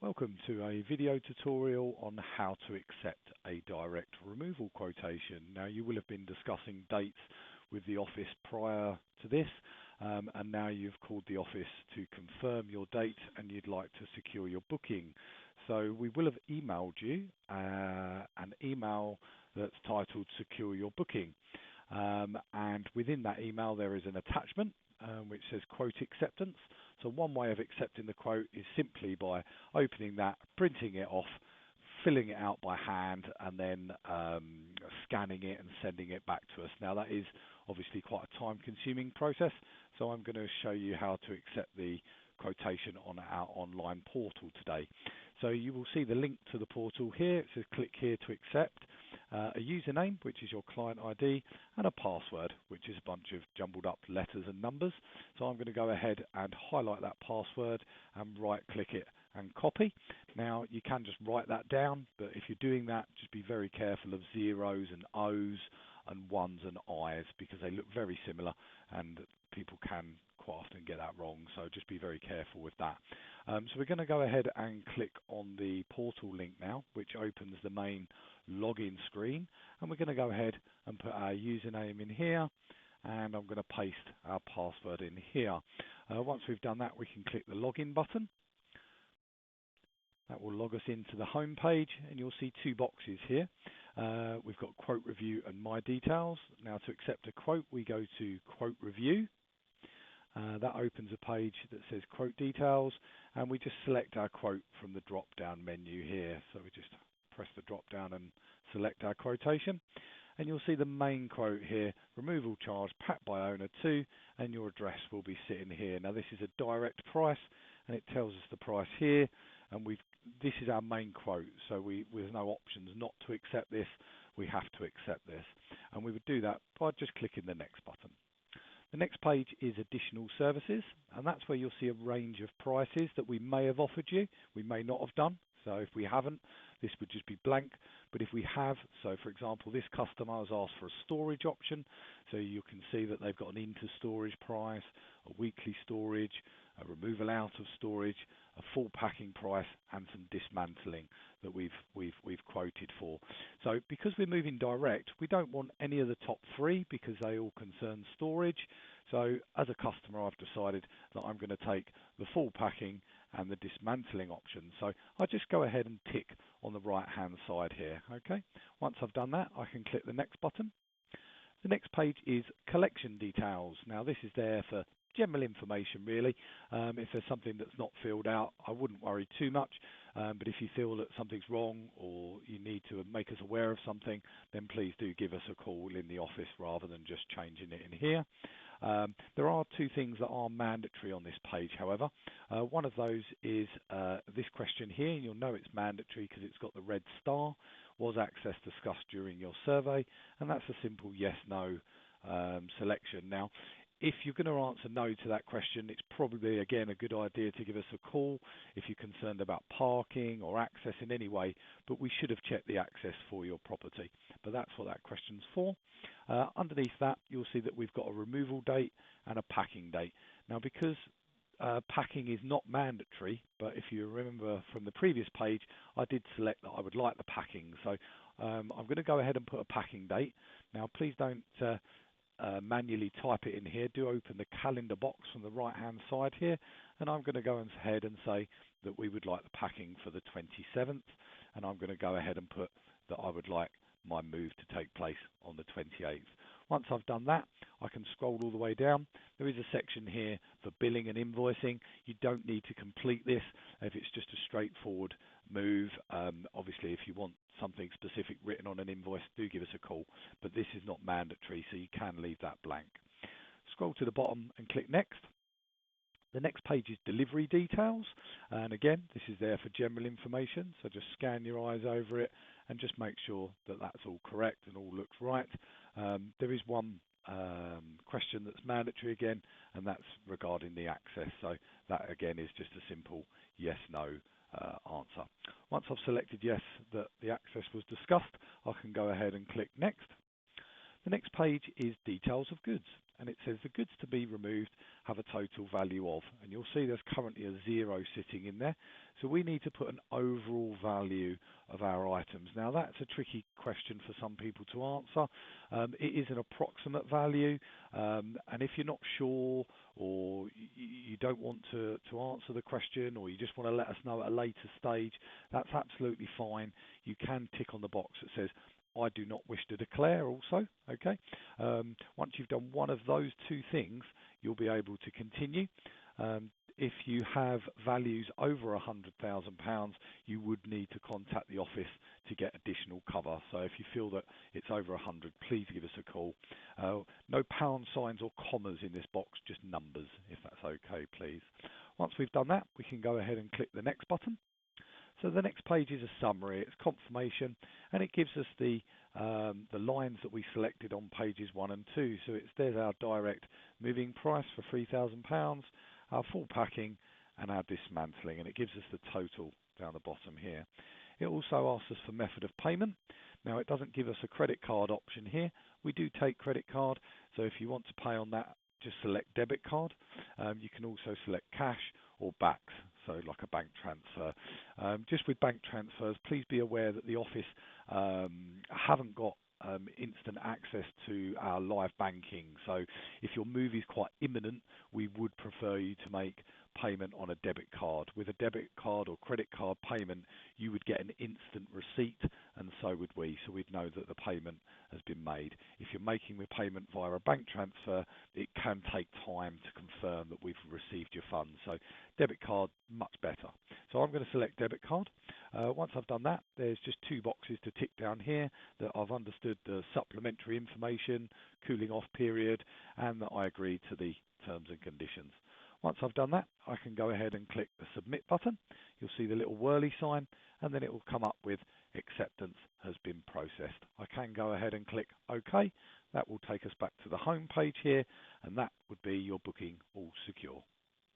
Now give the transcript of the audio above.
Welcome to a video tutorial on how to accept a direct removal quotation. Now, you will have been discussing dates with the office prior to this, and now you've called the office to confirm your date and you'd like to secure your booking. So we will have emailed you an email that's titled Secure Your Booking, and within that email there is an attachment which says quote acceptance. So one way of accepting the quote is simply by opening that, printing it off, filling it out by hand, and then scanning it and sending it back to us. Now that is obviously quite a time-consuming process, so I'm going to show you how to accept the quotation on our online portal today. So you will see the link to the portal here. It says click here to accept. A username, which is your client ID, and a password, which is a bunch of jumbled up letters and numbers. So I'm going to go ahead and highlight that password and right click it and copy. Now you can just write that down, but if you're doing that, just be very careful of zeros and O's and ones and I's, because they look very similar and people can quite often get that wrong, so just be very careful with that. So we're going to go ahead and click on the portal link now, which opens the main login screen, and we're going to go ahead and put our username in here, and I'm going to paste our password in here. Once we've done that, we can click the login button. That will log us into the home page, and you'll see two boxes here. We've got quote review and my details. Now to accept a quote, we go to quote review. That opens a page that says quote details, and we just select our quote from the drop down menu here. So we just press the drop down and select our quotation, and you'll see the main quote here: removal charge packed by owner 2, and your address will be sitting here. Now this is a direct price, and it tells us the price here, and this is our main quote, so there's no options not to accept this. We have to accept this, and we would do that by just clicking the next button. The next page is additional services, and that's where you'll see a range of prices that we may have offered you, we may not have done. So if we haven't, this would just be blank. But if we have, so for example, this customer has asked for a storage option, so you can see that they've got an into storage price, a weekly storage, a removal out of storage, a full packing price, and some dismantling that we've quoted for. So because we're moving direct, we don't want any of the top three because they all concern storage. So as a customer, I've decided that I'm going to take the full packing and the dismantling option. So I just go ahead and tick on the right hand side here. Okay. Once I've done that, I can click the next button. The next page is collection details. Now this is there for general information really. If there's something that's not filled out, I wouldn't worry too much, but if you feel that something's wrong or you need to make us aware of something, then please do give us a call in the office rather than just changing it in here. There are two things that are mandatory on this page, however. One of those is this question here. You'll know it's mandatory because it's got the red star. Was access discussed during your survey? And that's a simple yes/no selection. Now, if you're going to answer no to that question, it's probably, again, a good idea to give us a call if you're concerned about parking or access in any way, but we should have checked the access for your property. But that's what that question's for. Underneath that, you'll see that we've got a removal date and a packing date. Now, because packing is not mandatory, but if you remember from the previous page, I did select that I would like the packing. So I'm going to go ahead and put a packing date. Now, please don't manually type it in here. Do open the calendar box from the right hand side here, and I'm going to go ahead and say that we would like the packing for the 27th, and I'm going to go ahead and put that I would like my move to take place on the 28th. Once I've done that, I can scroll all the way down. There is a section here for billing and invoicing. You don't need to complete this if it's just a straightforward move. Obviously, if you want something specific written on an invoice, do give us a call, but this is not mandatory, so you can leave that blank. Scroll to the bottom and click next. The next page is delivery details, and again, this is there for general information, so just scan your eyes over it and just make sure that that's all correct and all looks right. There is one question that's mandatory again, and that's regarding the access, so that again is just a simple yes/no answer. Once I've selected yes, that the access was discussed, I can go ahead and click next. The next page is details of goods, and it says the goods to be removed have a total value of, and you'll see there's currently a 0 sitting in there. So we need to put an overall value of our items. Now that's a tricky question for some people to answer. It is an approximate value, and if you're not sure, or you don't want to answer the question, or you just want to let us know at a later stage, that's absolutely fine. You can tick on the box that says I do not wish to declare also. Okay. Once you've done one of those two things, you'll be able to continue. If you have values over £100,000, you would need to contact the office to get additional cover. So if you feel that it's over 100, please give us a call. No pound signs or commas in this box, just numbers, if that's okay, please. Once we've done that, we can go ahead and click the next button. So the next page is a summary, it's confirmation, and it gives us the lines that we selected on pages 1 and 2. So there's our direct moving price for £3,000, our full packing, and our dismantling, and it gives us the total down the bottom here. It also asks us for method of payment. Now it doesn't give us a credit card option here. We do take credit card, so if you want to pay on that, just select debit card. You can also select cash or backs, so like a bank transfer. Just with bank transfers, please be aware that the office haven't got instant access to our live banking. So if your move is quite imminent, we would prefer you to make payment on a debit card. With a debit card or credit card payment, you would get an instant receipt, and so would we, so we'd know that the payment has been made. If you're making the payment via a bank transfer, it can take time to confirm that we've received your funds. So debit card, much better. So I'm going to select debit card. Once I've done that, there's just 2 boxes to tick down here that I've understood the supplementary information, cooling off period, and that I agree to the terms and conditions. Once I've done that, I can go ahead and click the submit button. You'll see the little whirly sign, and then it will come up with acceptance has been processed. I can go ahead and click OK. That will take us back to the home page here, and that would be your booking all secure.